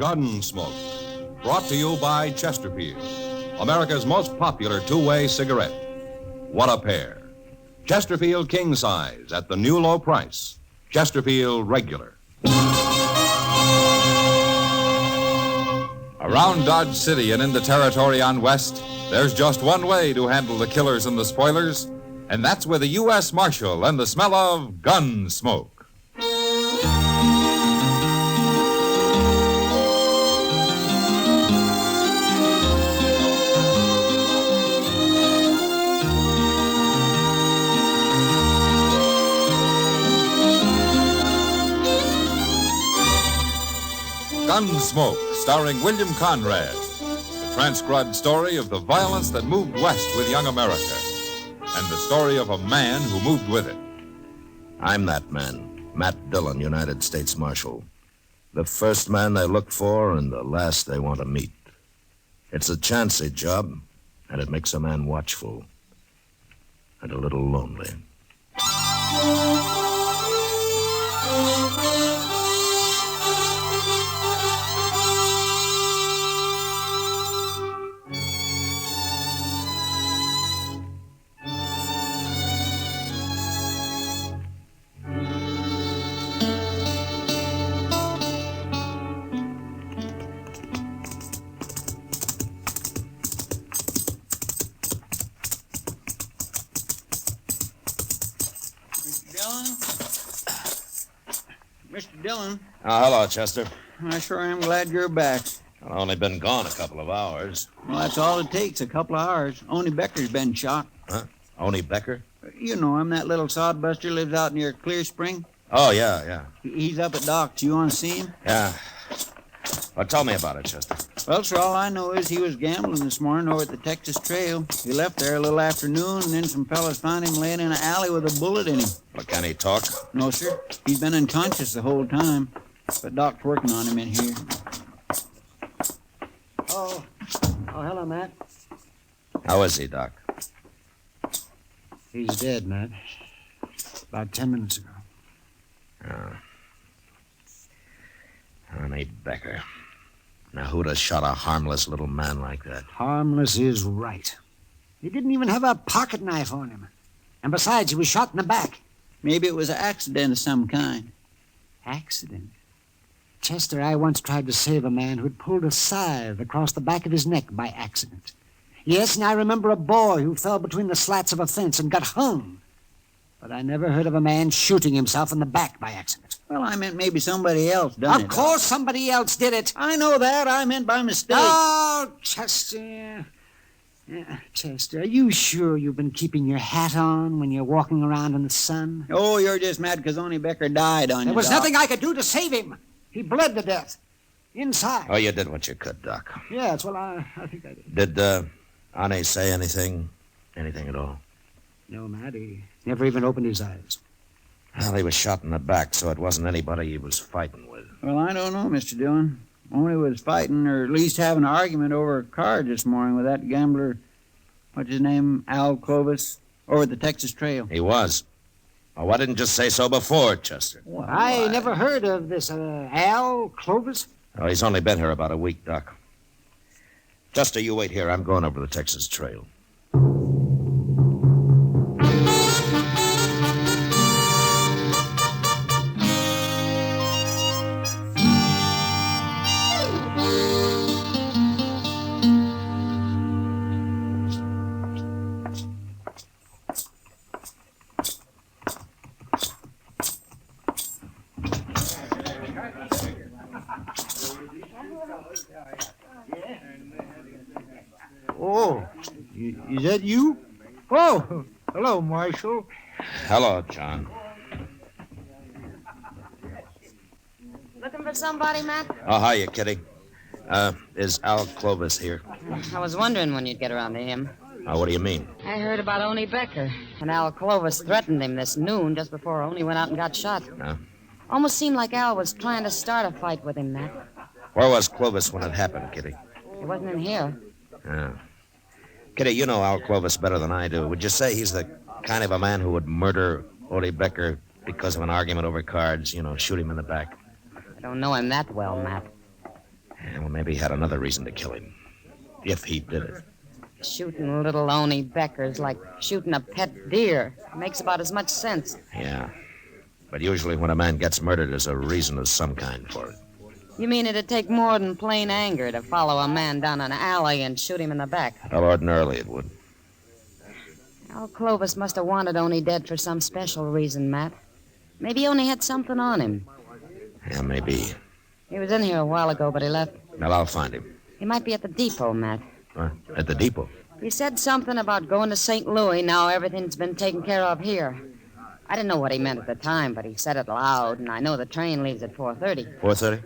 Gunsmoke, brought to you by Chesterfield, America's most popular two-way cigarette. What a pair. Chesterfield King Size at the new low price. Chesterfield Regular. Around Dodge City and into territory on West, there's just one way to handle the killers and the spoilers, and that's with a U.S. Marshal and the smell of Gunsmoke. Gunsmoke, starring William Conrad. The transcribed story of the violence that moved west with young America. And the story of a man who moved with it. I'm that man, Matt Dillon, United States Marshal. The first man they look for and the last they want to meet. It's a chancy job, and it makes a man watchful and a little lonely. Mr. Dillon. Hello, Chester. I sure am glad you're back. I've only been gone a couple of hours. Well, that's all it takes, a couple of hours. Only Becker's been shot. Huh? Only Becker? You know him, that little sodbuster lives out near Clear Spring. Oh, yeah. He's up at Doc's. You want to see him? Yeah. Well, tell me about it, Chester. Well, sir, all I know is he was gambling this morning over at the Texas Trail. He left there a little after noon, and then some fellas found him laying in an alley with a bullet in him. Well, can he talk? No, sir. He's been unconscious the whole time. But Doc's working on him in here. Oh, hello, Matt. How is he, Doc? He's dead, Matt. About 10 minutes ago. Honey Becker. Now, who'd have shot a harmless little man like that? Harmless is right. He didn't even have a pocket knife on him. And besides, he was shot in the back. Maybe it was an accident of some kind. Accident? Chester, I once tried to save a man who'd pulled a scythe across the back of his neck by accident. Yes, and I remember a boy who fell between the slats of a fence and got hung. But I never heard of a man shooting himself in the back by accident. Well, I meant maybe somebody else done it. Of course somebody else did it. I know that. I meant by mistake. Oh, Chester. Chester, are you sure you've been keeping your hat on when you're walking around in the sun? Oh, you're just mad because only Becker died on you, There was Doc. nothing I could do to save him. He bled to death. Inside. Oh, you did what you could, Doc. Yes, well, I think I did. Did, Annie say anything? Anything at all? No, Matt, he never even opened his eyes. Well, he was shot in the back, so it wasn't anybody he was fighting with. Well, I don't know, Mr. Dillon. Only was fighting, or at least having an argument over a card this morning with that gambler, what's his name, Al Clovis, over at the Texas Trail. He was. Oh, why didn't you say so before, Chester? Well, I never heard of this Al Clovis. Oh, he's only been here about a week, Doc. Chester, you wait here. I'm going over the Texas Trail. Oh, is that you? Oh, hello, Marshal. Hello, John. Looking for somebody, Matt? Oh, hiya, Kitty. Is Al Clovis here? I was wondering when you'd get around to him. What do you mean? I heard about Oni Becker, and Al Clovis threatened him this noon just before Oni went out and got shot. Almost seemed like Al was trying to start a fight with him, Matt. Where was Clovis when it happened, Kitty? He wasn't in here. Kitty, you know Al Clovis better than I do. Would you say he's the kind of a man who would murder Oni Becker because of an argument over cards, shoot him in the back? I don't know him that well, Matt. Yeah, well, maybe he had another reason to kill him. If he did it. Shooting little Oni Becker's like shooting a pet deer. Makes about as much sense. Yeah. But usually when a man gets murdered, there's a reason of some kind for it. You mean it'd take more than plain anger to follow a man down an alley and shoot him in the back? Well, ordinarily it would. Al Clovis must have wanted Oni dead for some special reason, Matt. Maybe Oni had something on him. Yeah, maybe. He was in here a while ago, but he left. Well, I'll find him. He might be at the depot, Matt. At the depot? He said something about going to St. Louis. Now everything's been taken care of here. I didn't know what he meant at the time, but he said it loud, and I know the train leaves at 4:30. 4:30?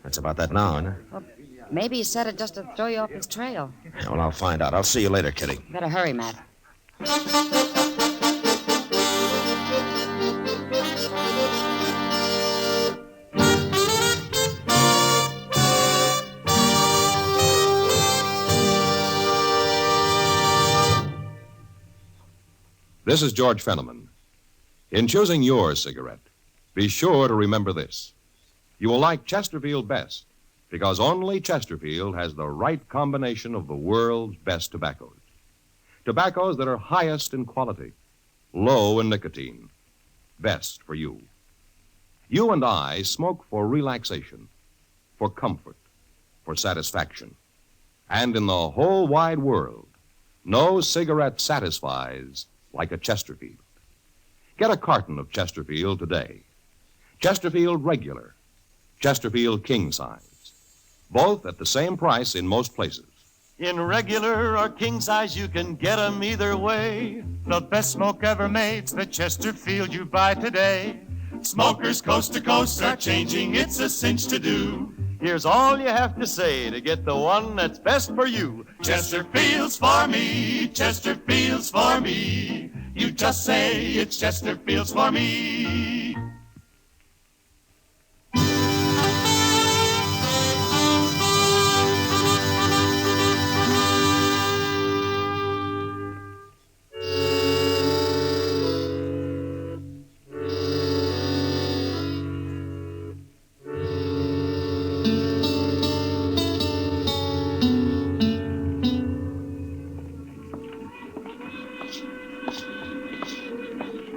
That's about that now, isn't it? Well, maybe he said it just to throw you off his trail. Yeah, well, I'll find out. I'll see you later, Kitty. Better hurry, Matt. This is George Fenneman. In choosing your cigarette, be sure to remember this. You will like Chesterfield best because only Chesterfield has the right combination of the world's best tobaccos. Tobaccos that are highest in quality, low in nicotine, best for you. You and I smoke for relaxation, for comfort, for satisfaction. And in the whole wide world, no cigarette satisfies like a Chesterfield. Get a carton of Chesterfield today. Chesterfield Regular, Chesterfield King Size, both at the same price in most places. In regular or king size, you can get 'em either way. The best smoke ever made's the Chesterfield you buy today. Smokers coast to coast are changing, it's a cinch to do. Here's all you have to say to get the one that's best for you. Chesterfield's for me, Chesterfield's for me. You just say it's Chesterfield's for me.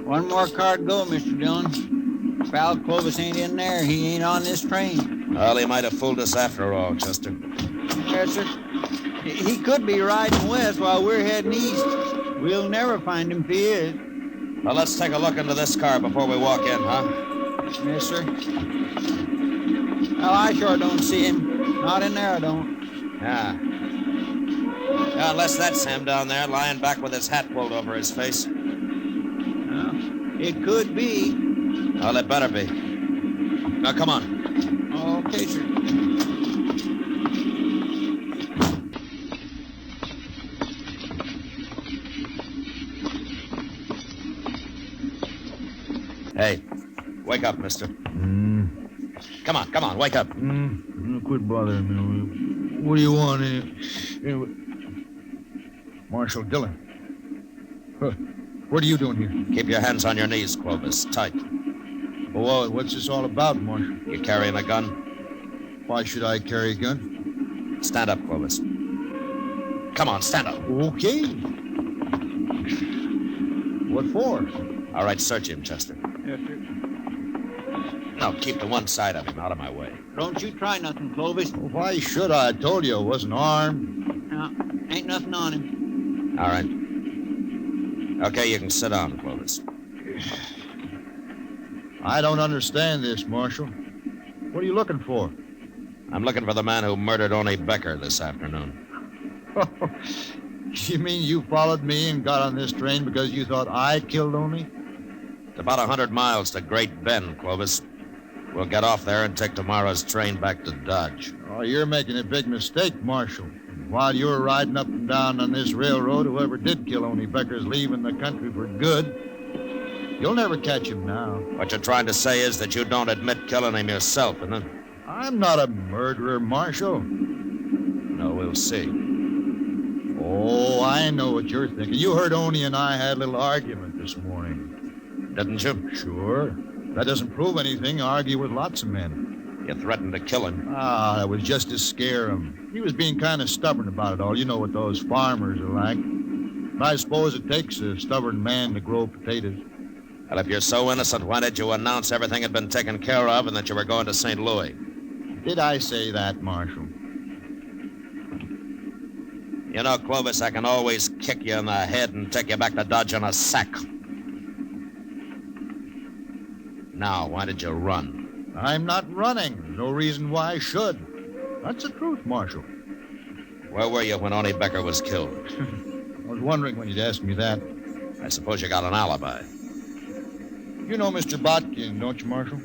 One more car to go, Mr. Dillon. If Al Clovis ain't in there, he ain't on this train. Well, he might have fooled us after all, Chester. Yes, sir. He could be riding west while we're heading east. We'll never find him if he is. Well, let's take a look into this car before we walk in, huh? Yes, sir. Well, I sure don't see him. Not in there, I don't. Yeah. Yeah, unless that's him down there, lying back with his hat pulled over his face. It could be. Well, it better be. Now, come on. Okay, sir. Hey, wake up, mister. Come on, wake up. Quit bothering me. What do you want? Anyway? Marshal Dillon. What are you doing here? Keep your hands on your knees, Clovis. Tight. Oh, what's this all about, Marshal? You carrying a gun? Why should I carry a gun? Stand up, Clovis. Come on, stand up. Okay. What for? All right, search him, Chester. Yes, sir. No, keep to one side of him, out of my way. Don't you try nothing, Clovis. Why should I? I told you I wasn't armed. No, ain't nothing on him. All right. Okay, you can sit down, Clovis. I don't understand this, Marshal. What are you looking for? I'm looking for the man who murdered Oni Becker this afternoon. You mean you followed me and got on this train because you thought I killed Oni? It's about 100 miles to Great Bend, Clovis. We'll get off there and take tomorrow's train back to Dodge. Oh, you're making a big mistake, Marshal. While you were riding up and down on this railroad, whoever did kill Oni Becker's leaving the country for good. You'll never catch him now. What you're trying to say is that you don't admit killing him yourself, isn't it? I'm not a murderer, Marshal. No, we'll see. Oh, I know what you're thinking. You heard Oni and I had a little argument this morning. Didn't you? Sure. That doesn't prove anything. I argue with lots of men. You threatened to kill him. Ah, that was just to scare him. He was being kind of stubborn about it all. You know what those farmers are like. But I suppose it takes a stubborn man to grow potatoes. Well, if you're so innocent, why did you announce everything had been taken care of and that you were going to St. Louis? Did I say that, Marshal? You know, Clovis, I can always kick you in the head and take you back to Dodge in a sack. Now, why did you run? I'm not running. There's no reason why I should. That's the truth, Marshal. Where were you when Oni Becker was killed? I was wondering when you'd ask me that. I suppose you got an alibi. You know Mr. Botkin, don't you, Marshal?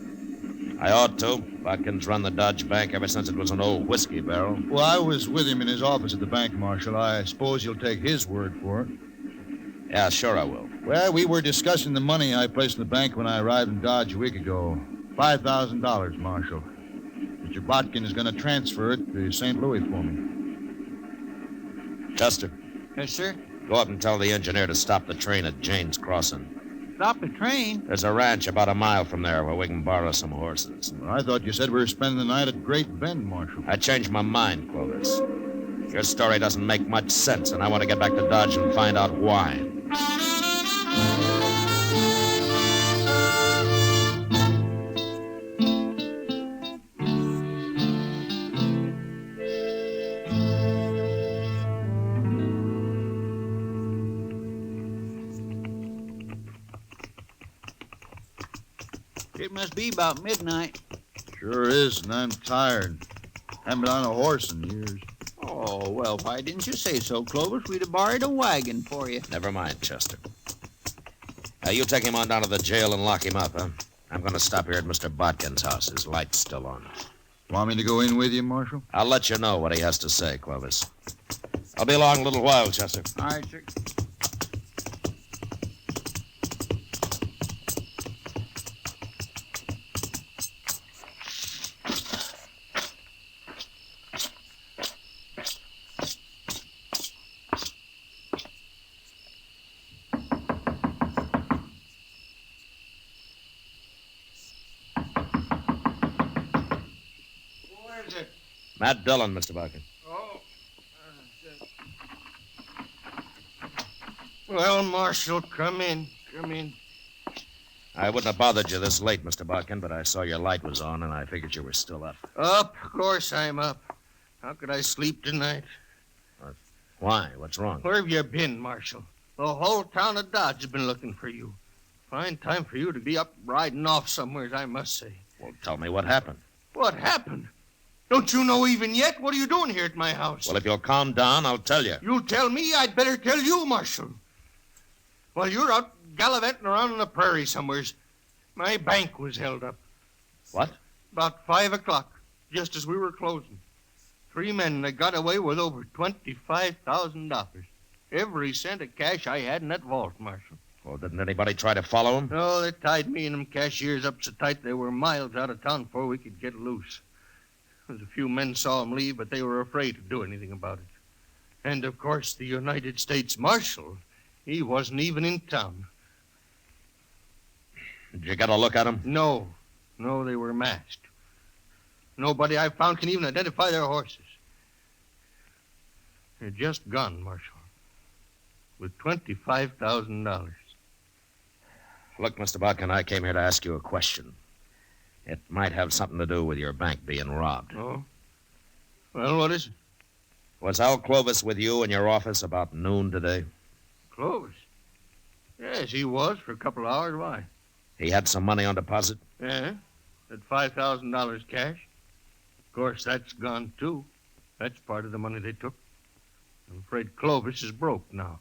I ought to. Botkin's run the Dodge Bank ever since it was an old whiskey barrel. Well, I was with him in his office at the bank, Marshal. I suppose you'll take his word for it. Yeah, sure I will. Well, we were discussing the money I placed in the bank when I arrived in Dodge a week ago. $5,000, Marshal. Mr. Botkin is going to transfer it to St. Louis for me. Chester. Yes, sir? Go up and tell the engineer to stop the train at Jane's Crossing. Stop the train? There's a ranch about a mile from there where we can borrow some horses. Well, I thought you said we were spending the night at Great Bend, Marshal. I changed my mind, Clovis. Your story doesn't make much sense, and I want to get back to Dodge and find out why. It must be about midnight. Sure is, and I'm tired. Haven't been on a horse in years. Oh, well, why didn't you say so, Clovis? We'd have borrowed a wagon for you. Never mind, Chester. You take him on down to the jail and lock him up, huh? I'm going to stop here at Mr. Botkin's house. His light's still on. Want me to go in with you, Marshal? I'll let you know what he has to say, Clovis. I'll be along a little while, Chester. All right, sir. Matt Dillon, Mr. Barker. Oh. Well, Marshal, come in. Come in. I wouldn't have bothered you this late, Mr. Barkin, but I saw your light was on, and I figured you were still up. Up? Of course I'm up. How could I sleep tonight? Why? What's wrong? Where have you been, Marshal? The whole town of Dodge has been looking for you. Fine time for you to be up riding off somewhere, I must say. Well, tell me what happened. What happened? Don't you know even yet? What are you doing here at my house? Well, if you'll calm down, I'll tell you. You'll tell me? I'd better tell you, Marshal. Well, you're out gallivanting around on the prairie somewheres. My bank was held up. What? About 5 o'clock, just as we were closing. 3 men that got away with over $25,000. Every cent of cash I had in that vault, Marshal. Well, didn't anybody try to follow him? No, they tied me and them cashiers up so tight they were miles out of town before we could get loose. There's a few men saw him leave, but they were afraid to do anything about it. And, of course, the United States Marshal, he wasn't even in town. Did you get a look at him? No, they were masked. Nobody I found can even identify their horses. They're just gone, Marshal, with $25,000. Look, Mr. Botkin, I came here to ask you a question. It might have something to do with your bank being robbed. Oh? Well, what is it? Was Al Clovis with you in your office about noon today? Clovis? Yes, he was for a couple of hours. Why? He had some money on deposit? Yeah, at $5,000 cash. Of course, that's gone, too. That's part of the money they took. I'm afraid Clovis is broke now,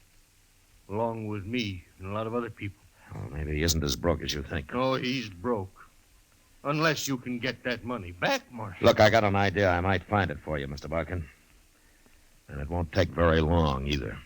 along with me and a lot of other people. Oh, maybe he isn't as broke as you think. Oh, he's broke. Unless you can get that money back, Marshal. Look, I got an idea. I might find it for you, Mr. Barkin. And it won't take very long, either.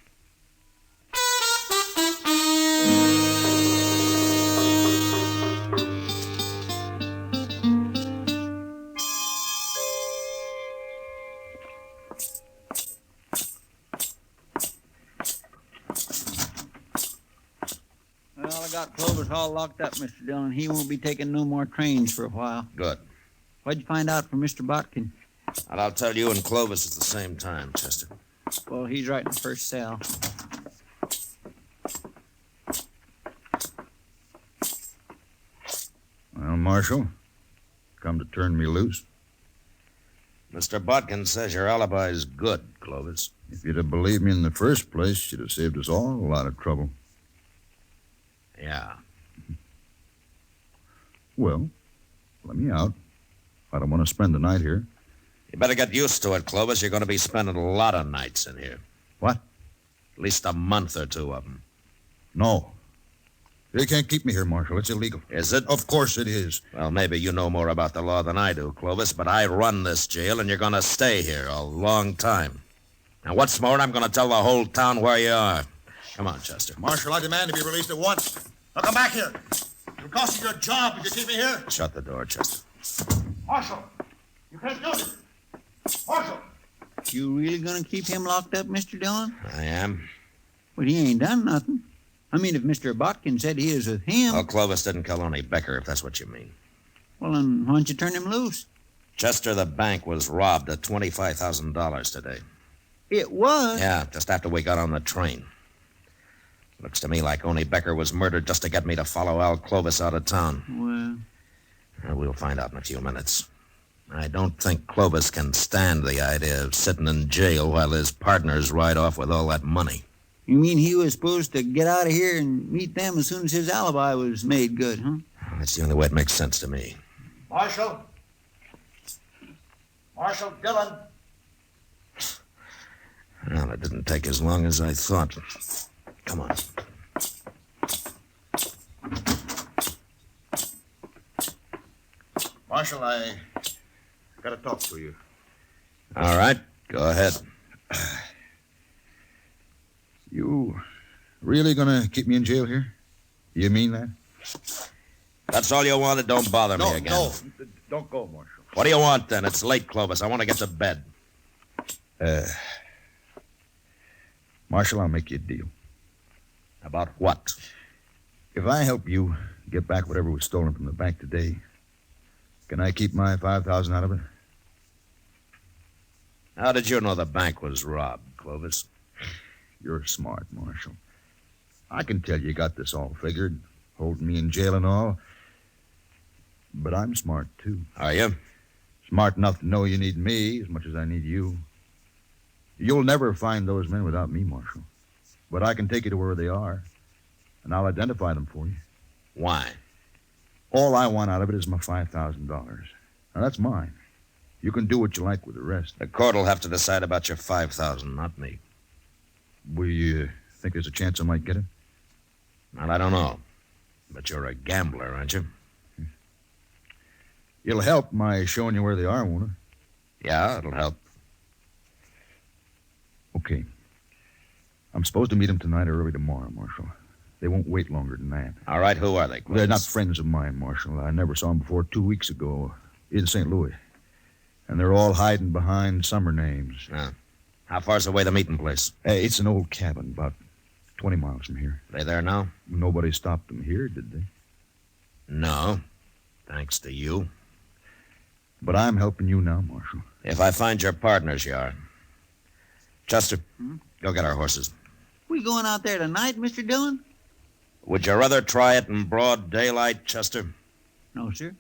Well, I got Clovis all locked up, Mr. Dillon. He won't be taking no more trains for a while. Good. What'd you find out from Mr. Botkin? And I'll tell you and Clovis at the same time, Chester. Well, he's right in the first cell. Well, Marshal, come to turn me loose. Mr. Botkin says your alibi is good, Clovis. If you'd have believed me in the first place, you'd have saved us all a lot of trouble. Yeah. Well, let me out. I don't want to spend the night here. You better get used to it, Clovis. You're going to be spending a lot of nights in here. What? At least a month or two of them. No. They can't keep me here, Marshal. It's illegal. Is it? Of course it is. Well, maybe you know more about the law than I do, Clovis, but I run this jail, and you're going to stay here a long time. And what's more, I'm going to tell the whole town where you are. Come on, Chester. Marshal, I demand to be released at once. Now come back here. It'll cost you your job if you keep me here. Shut the door, Chester. Marshal, you can't do this. Marshal! You really gonna keep him locked up, Mr. Dillon? I am. But he ain't done nothing. I mean, if Mr. Botkin said he is with him... Well, Clovis didn't kill only Becker, if that's what you mean. Well, then why don't you turn him loose? Chester, the bank was robbed of $25,000 today. It was? Yeah, just after we got on the train. Looks to me like only Becker was murdered just to get me to follow Al Clovis out of town. Well... We'll find out in a few minutes. I don't think Clovis can stand the idea of sitting in jail while his partners ride off with all that money. You mean he was supposed to get out of here and meet them as soon as his alibi was made good, huh? That's the only way it makes sense to me. Marshal! Marshal Dillon! Well, it didn't take as long as I thought. Come on. Marshal, I gotta talk to you. All right, go ahead. You really gonna keep me in jail here? You mean that? That's all you wanted. Don't bother me again. No, don't go, Marshal. What do you want, then? It's late, Clovis. I want to get to bed. Marshal, I'll make you a deal. About what? If I help you get back whatever was stolen from the bank today, can I keep my $5,000 out of it? How did you know the bank was robbed, Clovis? You're smart, Marshal. I can tell you got this all figured, holding me in jail and all. But I'm smart, too. Are you? Smart enough to know you need me as much as I need you. You'll never find those men without me, Marshal. But I can take you to where they are, and I'll identify them for you. Why? All I want out of it is my $5,000. Now, that's mine. You can do what you like with the rest. The court will have to decide about your $5,000, not me. Will you think there's a chance I might get it? Well, I don't know. But you're a gambler, aren't you? It'll help my showing you where they are, won't it? Yeah, it'll help. Okay. I'm supposed to meet them tonight or early tomorrow, Marshal. They won't wait longer than that. All right, who are they, Clovis? They're not friends of mine, Marshal. I never saw them before 2 weeks ago in St. Louis. And they're all hiding behind summer names. How far's away the meeting place? Hey, it's an old cabin, about 20 miles from here. They there now? Nobody stopped them here, did they? No, thanks to you. But I'm helping you now, Marshal. If I find your partners, you are. Chester, go get our horses. We going out there tonight, Mr. Dillon? Would you rather try it in broad daylight, Chester? No, sir.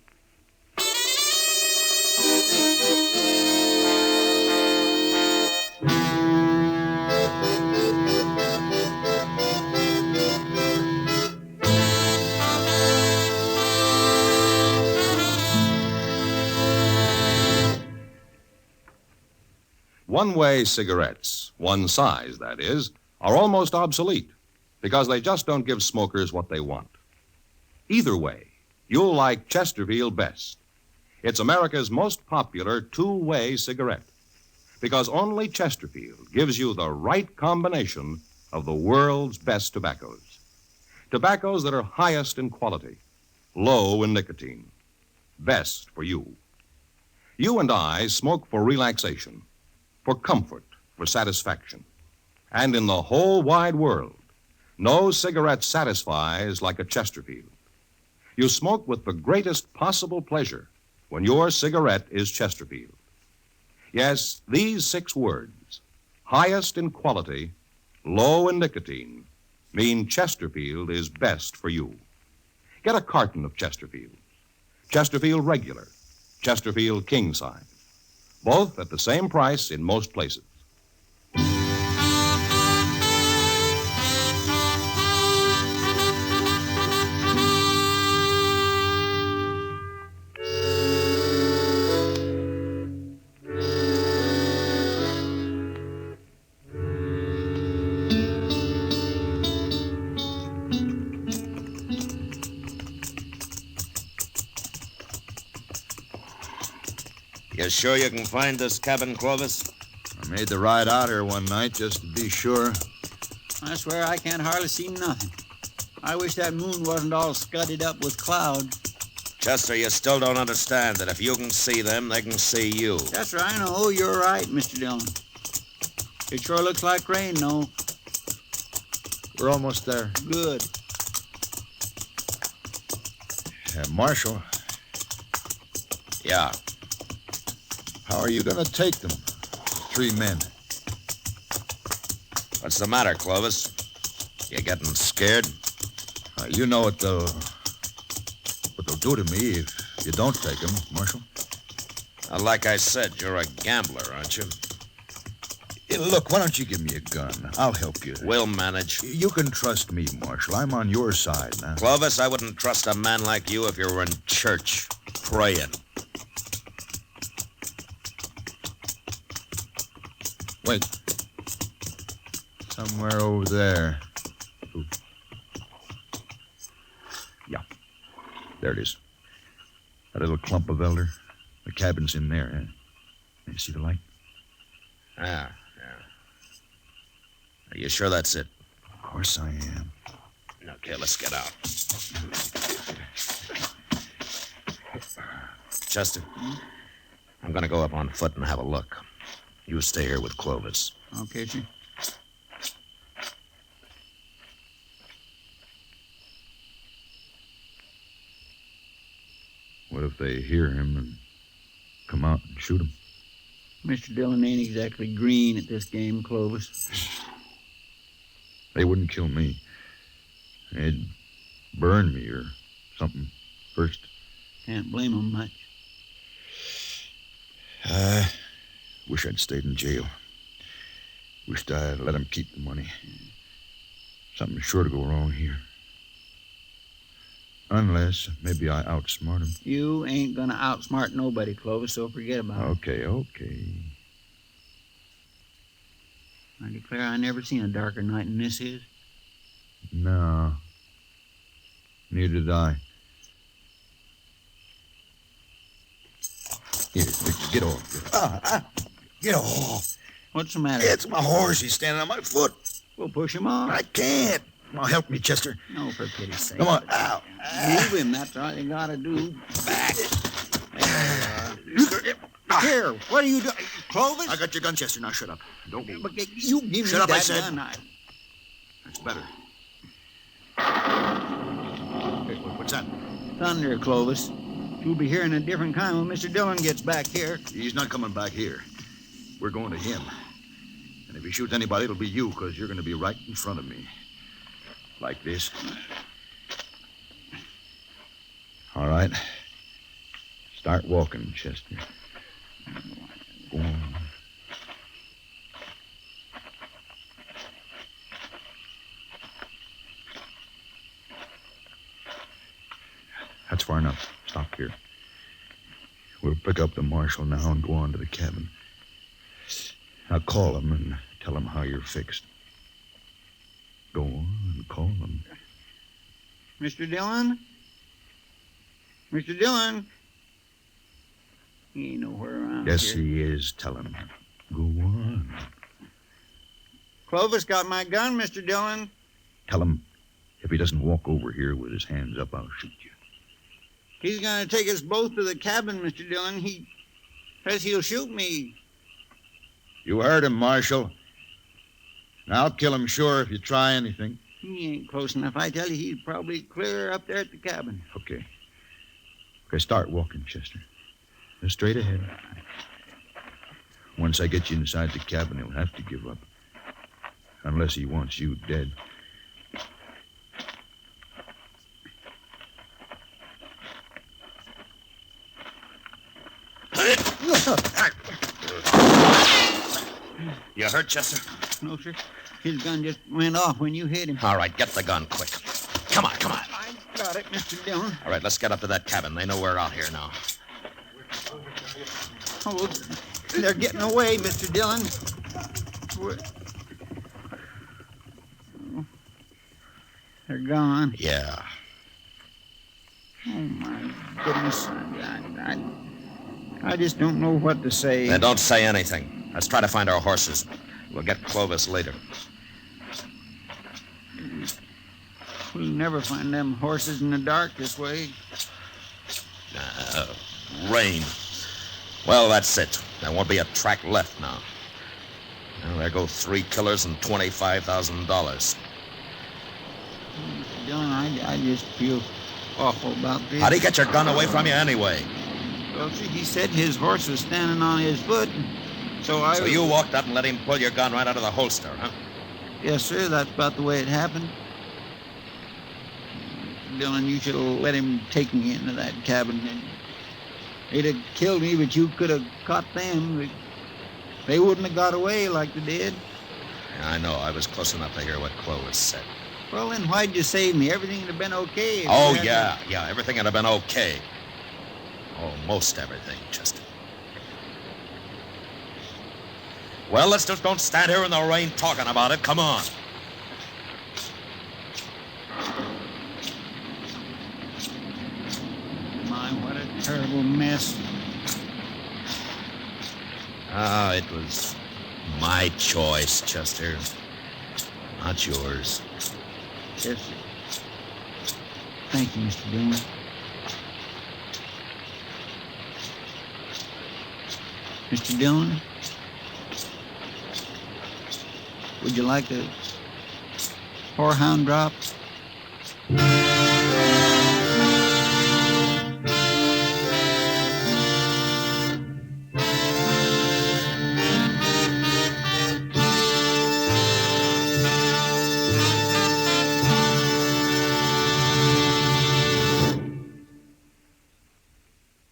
One-way cigarettes, one size, that is, are almost obsolete because they just don't give smokers what they want. Either way, you'll like Chesterfield best. It's America's most popular two-way cigarette because only Chesterfield gives you the right combination of the world's best tobaccos. Tobaccos that are highest in quality, low in nicotine, best for you. You and I smoke for relaxation, for comfort, for satisfaction. And in the whole wide world, no cigarette satisfies like a Chesterfield. You smoke with the greatest possible pleasure when your cigarette is Chesterfield. Yes, these 6 words, highest in quality, low in nicotine, mean Chesterfield is best for you. Get a carton of Chesterfield. Chesterfield Regular, Chesterfield King Size. Both at the same price in most places. You sure you can find this cabin, Clovis? I made the ride out here one night just to be sure. I swear I can't hardly see nothing. I wish that moon wasn't all scudded up with clouds. Chester, you still don't understand that if you can see them, they can see you. That's right. I know. You're right, Mr. Dillon. It sure looks like rain, though. We're almost there. Good. Marshal, Yeah. how are you going to take them? 3 men. What's the matter, Clovis? You getting scared? You know what they'll do to me if you don't take them, Marshal. Like I said, you're a gambler, aren't you? Hey, look, why don't you give me a gun? I'll help you. We'll manage. You can trust me, Marshal. I'm on your side now. Clovis, I wouldn't trust a man like you if you were in church, praying. Wait. Somewhere over there. Ooh. Yeah. There it is. That little clump of elder. The cabin's in there, eh? You see the light? Yeah. Are you sure that's it? Of course I am. Okay, let's get out. Chester, I'm going to go up on foot and have a look. You stay here with Clovis. Okay, sir. What if they hear him and come out and shoot him? Mr. Dillon ain't exactly green at this game, Clovis. They wouldn't kill me. They'd burn me or something first. Can't blame 'em much. I wish I'd stayed in jail. Wished I'd let him keep the money. Something's sure to go wrong here. Unless maybe I outsmart him. You ain't gonna outsmart nobody, Clovis, so forget about it. Okay. I declare I never seen a darker night than this is. No. Neither did I. Here, get off. Get off. What's the matter? It's my horse. He's standing on my foot. We'll push him off. I can't. Now help me, Chester. No, for pity's sake. Come on. Ow. Move him. That's all you gotta do. Back. Here, what are you doing? Clovis? I got your gun, Chester. Now shut up. Don't move. But you give me Shut up, that I said. gun. That's better. What's that? Thunder, Clovis. You'll be hearing a different kind when Mr. Dillon gets back here. He's not coming back here. We're going to him. And if he shoots anybody, it'll be you, because you're going to be right in front of me. Like this. All right. Start walking, Chester. Go on. That's far enough. Stop here. We'll pick up the marshal now and go on to the cabin. I'll call him and tell him how you're fixed. Go on and call him. Mr. Dillon? Mr. Dillon? He ain't nowhere around Yes, here. he is. Tell him. Go on. Clovis got my gun, Mr. Dillon. Tell him if he doesn't walk over here with his hands up, I'll shoot you. He's gonna take us both to the cabin, Mr. Dillon. He says he'll shoot me. You heard him, Marshal. And I'll kill him sure if you try anything. He ain't close enough. I tell you, he's probably clear up there at the cabin. Okay. Okay, start walking, Chester. Straight ahead. Once I get you inside the cabin, he'll have to give up. Unless he wants you dead. You hurt, Chester? No, sir. His gun just went off when you hit him. All right, get the gun quick. Come on. I got it, Mr. Dillon. All right, let's get up to that cabin. They know we're out here now. Oh, they're getting away, Mr. Dillon. They're gone. Yeah. Oh, my goodness. I just don't know what to say. Then don't say anything. Let's try to find our horses. We'll get Clovis later. We'll never find them horses in the dark this way. Rain. Well, that's it. There won't be a track left now. Well, there go 3 killers and $25,000. Mr. Dillon, I just feel awful about this. How'd he get your gun away from you anyway? Well, see, he said his horse was standing on his foot, so So you walked up and let him pull your gun right out of the holster, huh? Yes, sir, that's about the way it happened. Dillon, you should have let him take me into that cabin. They'd have killed me, but you could have caught them. They wouldn't have got away like they did. Yeah, I know. I was close enough to hear what Clovis said. Well, then why'd you save me? Everything would have been okay. Oh, yeah. Everything would have been okay. Almost everything, Chester. Well, let's just don't stand here in the rain talking about it. Come on. My, what a terrible mess. It was my choice, Chester. Not yours. Yes, sir. Thank you, Mr. Dillon. Mr. Dillon, would you like a whorehound drop?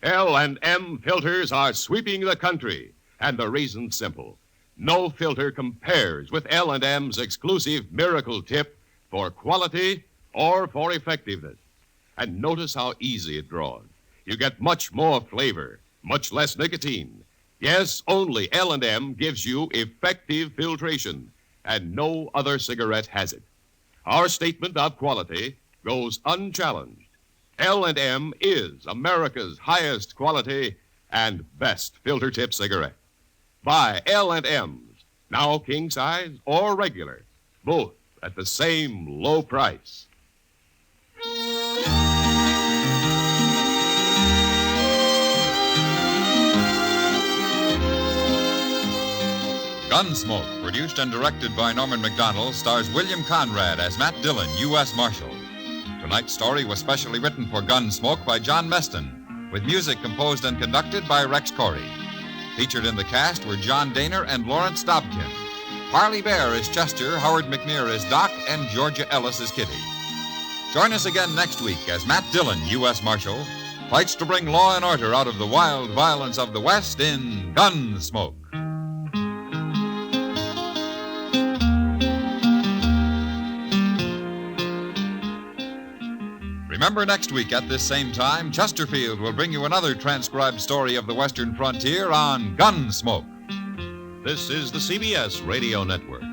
L&M filters are sweeping the country, and the reason's simple. No filter compares with L&M's exclusive Miracle Tip for quality or for effectiveness. And notice how easy it draws. You get much more flavor, much less nicotine. Yes, only L&M gives you effective filtration, and no other cigarette has it. Our statement of quality goes unchallenged. L&M is America's highest quality and best filter tip cigarette. Buy L&M's, now king size or regular, both at the same low price. Gunsmoke, produced and directed by Norman Macdonnell, stars William Conrad as Matt Dillon, U.S. Marshal. Tonight's story was specially written for Gunsmoke by John Meston, with music composed and conducted by Rex Corey. Featured in the cast were John Dehner and Lawrence Dobkin. Parley Baer is Chester, Howard McNear is Doc, and Georgia Ellis is Kitty. Join us again next week as Matt Dillon, U.S. Marshal, fights to bring law and order out of the wild violence of the West in Gunsmoke. Remember, next week at this same time, Chesterfield will bring you another transcribed story of the Western frontier on Gunsmoke. This is the CBS Radio Network.